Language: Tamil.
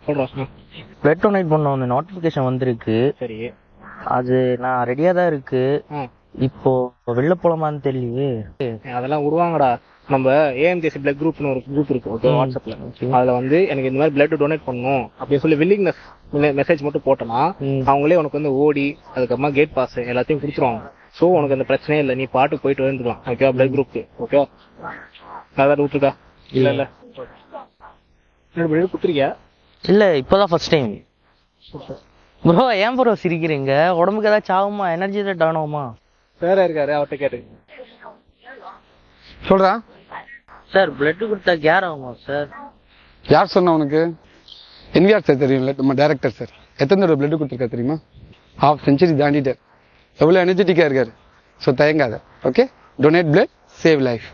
சொல்றேன். பிளட் டொனேட் பண்ண வந்து நோட்டிபிகேஷன் வந்திருக்கு. சரி, அது நான் ரெடியா தான் இருக்கு. இப்போ வெளில போலாமான்னு தெரியலையே. அதெல்லாம் விடுவாங்கடா. நம்ம ஏஎம்ஜிசி பிளட் குரூப்னு ஒரு குரூப் இருக்கு, ஓகே, வாட்ஸ்அப்ல. அதுல வந்து எனக்கு இந்த மாதிரி பிளட் டொனேட் பண்ணணும் அப்படின்னு சொல்லி வில்லிங்னஸ் மெசேஜ் மட்டும் போட்டோம்னா அவங்களே உனக்கு வந்து ஓடி அதுக்கப்புறமா கேட் பாஸ் எல்லாத்தையும் கொடுத்துருவாங்க. ஸோ உனக்கு அந்த பிரச்சனையே இல்லை, நீ பாட்டு போயிட்டு வந்துக்கலாம். ஓகேவா? பிளட் குரூப்க்கு. ஓகேவா? அதான் விட்டுருக்கா? இல்ல இல்ல குடுத்துருக்கியா? இல்ல, இப்பதான் ஃபர்ஸ்ட் டைம். ப்ரோ ஏன் ப்ரோ சிரிக்கிறீங்க? உடம்புக்கு ஏதாச்சும் ஆகுமா? எனர்ஜி டவுன் ஆகுமா? வேற இருக்காரு, அவர்கிட்ட கேட்டு சொல்றா. சார் பிளட் கொடுத்தா கேர் ஆகுமா சார்? யார் சொன்னா உனக்கு? என்விஆர் சார் தெரியும்ல, நம்ம டைரக்டர் சார். எத்தனை தடவை பிளட் கொடுத்துருக்கா தெரியுமா? ½ செஞ்சுரி தாண்டிட்டார். எவ்வளவு எனர்ஜெட்டிக்கா இருக்காரு. ஸோ தயங்காத. Okay, donate blood, save life.